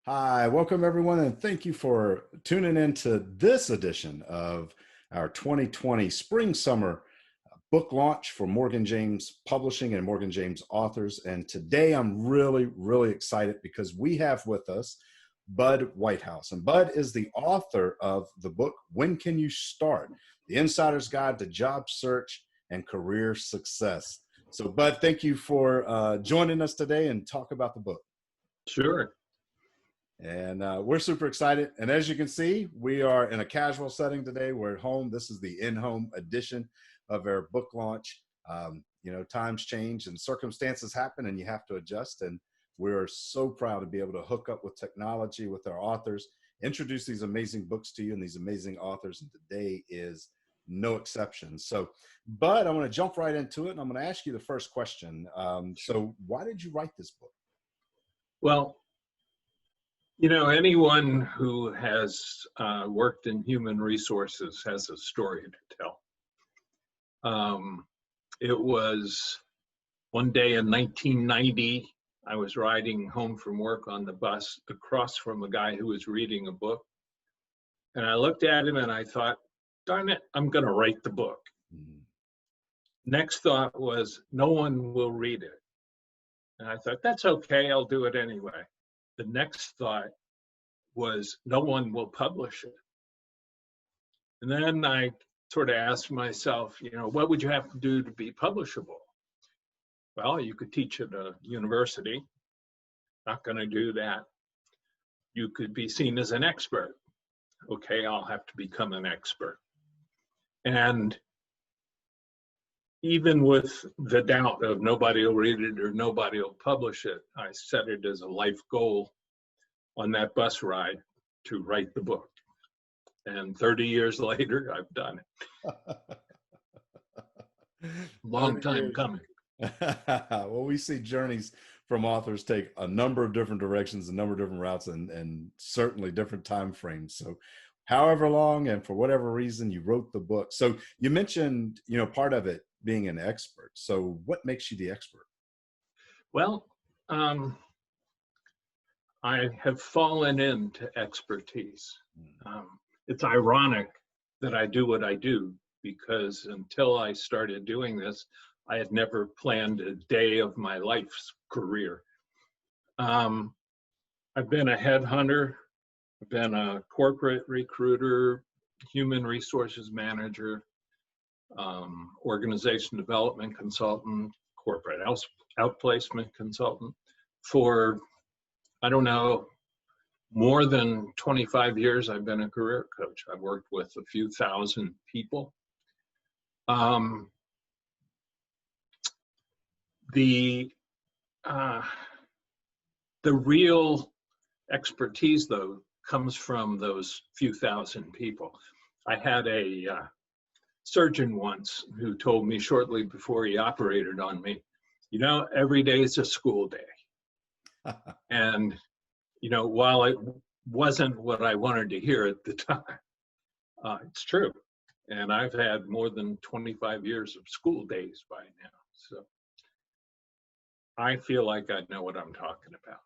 Hi, welcome everyone, and thank you for tuning in to this edition of our 2020 Spring Summer book launch for Morgan James Publishing and Morgan James Authors. And today I'm really excited because we have with us Bud Whitehouse. And Bud is the author of the book, When Can You Start? The Insider's Guide to Job Search and Career Success. So Bud, thank you for joining us today and talk about the book. Sure. And we're super excited. And as you can see, we are in a casual setting today. We're at home. This is the in-home edition of our book launch. Times change and circumstances happen and you have to adjust. And we're so proud to be able to hook up with technology with our authors, introduce these amazing books to you and these amazing authors. And today is no exception. So, Bud, I want to jump right into it. And I'm going to ask you the first question. So why did you write this book? Well, anyone who has worked in human resources has a story to tell. It was one day in 1990, I was riding home from work on the bus across from a guy who was reading a book. And I looked at him and I thought, darn it, I'm going to write the book. Mm-hmm. Next thought was, no one will read it. And I thought, that's okay, I'll do it anyway. The next thought was, no one will publish it. And then I sort of asked myself, what would you have to do to be publishable? Well, you could teach at a university. Not going to do that. You could be seen as an expert. Okay, I'll have to become an expert. And even with the doubt of nobody will read it or nobody will publish it, I set it as a life goal on that bus ride to write the book. And 30 years later, I've done it. Long time coming. Well, we see journeys from authors take a number of different directions, a number of different routes, and certainly different time frames. So however long and for whatever reason you wrote the book. So you mentioned, part of it being an expert. So what makes you the expert? Well, I have fallen into expertise. It's ironic that I do what I do because until I started doing this, I had never planned a day of my life's career. I've been a headhunter, I've been a corporate recruiter, human resources manager, organization development consultant, corporate outplacement consultant for, I don't know, more than 25 years. I've been a career coach. I've worked with a few thousand people. The real expertise, though, comes from those few thousand people. I had a surgeon once who told me shortly before he operated on me, every day is a school day. And, while it wasn't what I wanted to hear at the time, it's true. And I've had more than 25 years of school days by now. So I feel like I know what I'm talking about.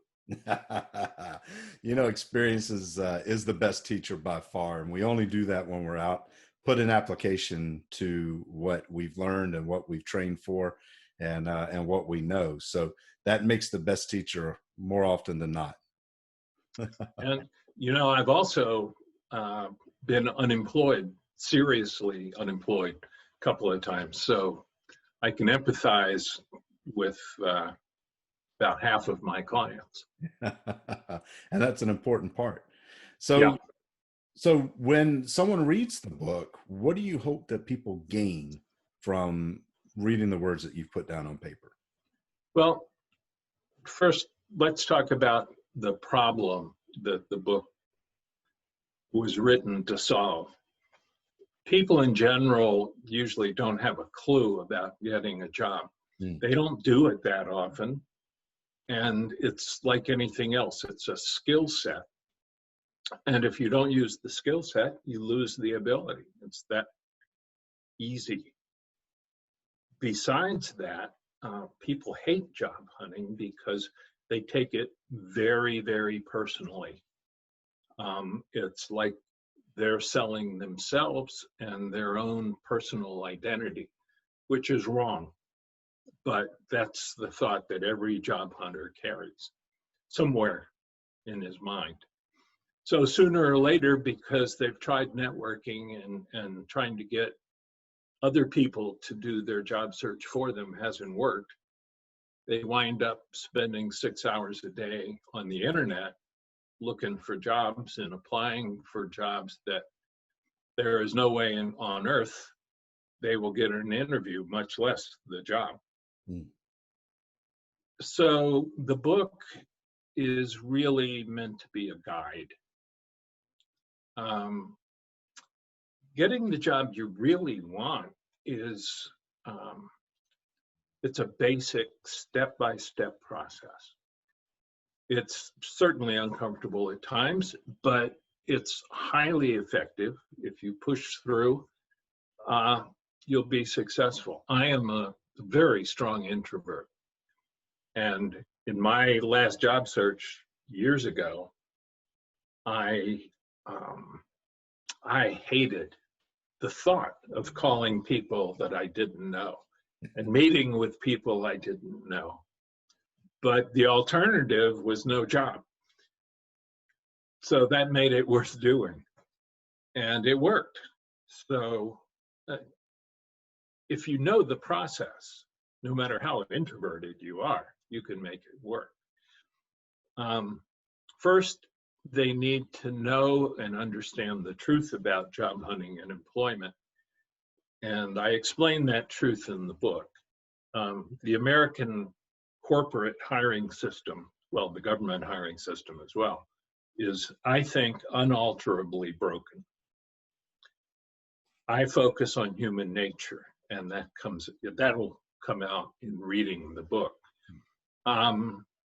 Experience is the best teacher by far. And we only do that when we're out, put an application to what we've learned and what we've trained for and what we know. So that makes the best teacher more often than not. And, I've also been unemployed, seriously unemployed a couple of times. So I can empathize with about half of my clients. And that's an important part. So when someone reads the book, what do you hope that people gain from reading the words that you've put down on paper? Well, first, let's talk about the problem that the book was written to solve. People in general usually don't have a clue about getting a job. They don't do it that often. And it's like anything else, it's a skill set. And if you don't use the skill set, you lose the ability. It's that easy. Besides that, people hate job hunting because they take it very, very personally. It's like they're selling themselves and their own personal identity, which is wrong. But that's the thought that every job hunter carries somewhere in his mind. So sooner or later, because they've tried networking and trying to get other people to do their job search for them hasn't worked, they wind up spending 6 hours a day on the internet looking for jobs and applying for jobs that there is no way on earth they will get an interview, much less the job. Mm. So the book is really meant to be a guide. Getting the job you really want is it's a basic step-by-step process. It's certainly uncomfortable at times, but it's highly effective. If you push through, you'll be successful. I am a very strong introvert. And in my last job search years ago, I hated the thought of calling people that I didn't know and meeting with people I didn't know. But the alternative was no job. So that made it worth doing. And it worked. So if you know the process, no matter how introverted you are, you can make it work. First, they need to know and understand the truth about job hunting and employment. And I explain that truth in the book. The American corporate hiring system, well, the government hiring system as well, is, I think, unalterably broken. I focus on human nature, and that'll come out in reading the book.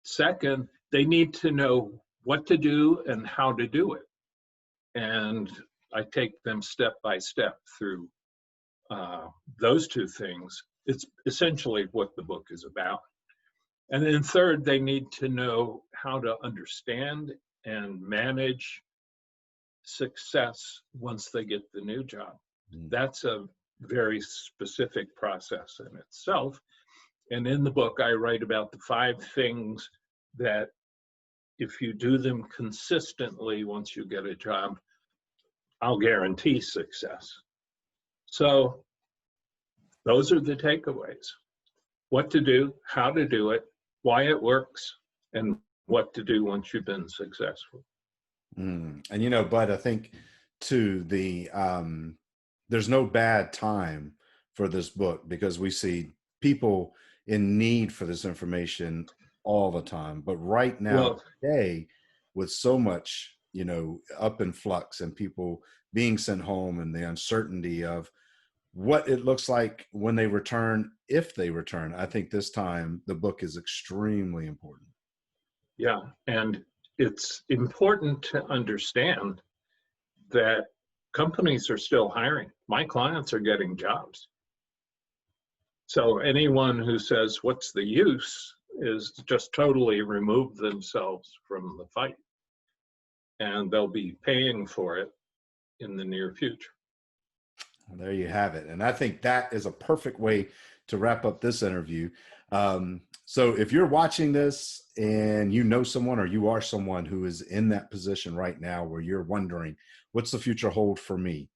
Second, they need to know what to do and how to do it. And I take them step by step through those two things. It's essentially what the book is about. And then third, they need to know how to understand and manage success once they get the new job. That's a very specific process in itself. And in the book, I write about the 5 things that if you do them consistently once you get a job, I'll guarantee success. So those are the takeaways. What to do, how to do it, why it works, and what to do once you've been successful. And you know, Bud, I think too, there's no bad time for this book because we see people in need for this information all the time. But right now, today, with so much, you know, up in flux and people being sent home and the uncertainty of what it looks like when they return, if they return, I think this time the book is extremely important. Yeah, and it's important to understand that companies are still hiring. My clients are getting jobs. So anyone who says, what's the use, is just totally remove themselves from the fight. And they'll be paying for it in the near future. Well, there you have it. And I think that is a perfect way to wrap up this interview. So if you're watching this and you know someone or you are someone who is in that position right now where you're wondering, what's the future hold for me?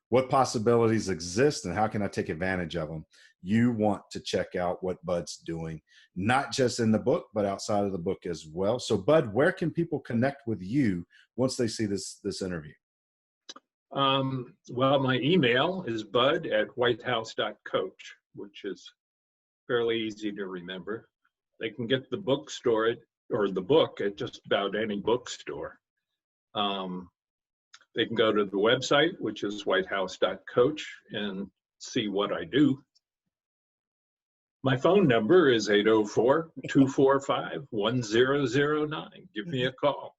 What possibilities exist and how can I take advantage of them? You want to check out what Bud's doing, not just in the book, but outside of the book as well. So Bud, where can people connect with you once they see this interview? Well, my email is bud@whitehouse.coach, which is fairly easy to remember. They can get the book stored or the book at just about any bookstore. They can go to the website, which is whitehouse.coach, and see what I do. My phone number is 804-245-1009. Give me a call.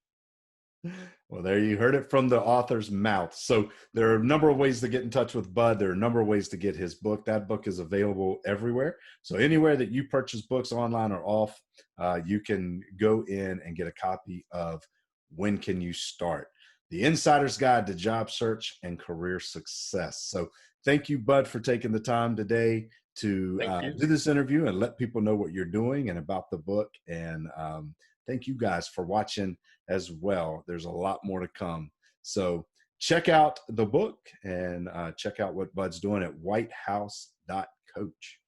Well, there you heard it from the author's mouth. So there are a number of ways to get in touch with Bud. There are a number of ways to get his book. That book is available everywhere. So anywhere that you purchase books online or off, you can go in and get a copy of When Can You Start? The Insider's Guide to Job Search and Career Success. So thank you, Bud, for taking the time today to Thank you. do this interview and let people know what you're doing and about the book. And thank you guys for watching as well. There's a lot more to come. So check out the book and check out what Bud's doing at whitehouse.coach.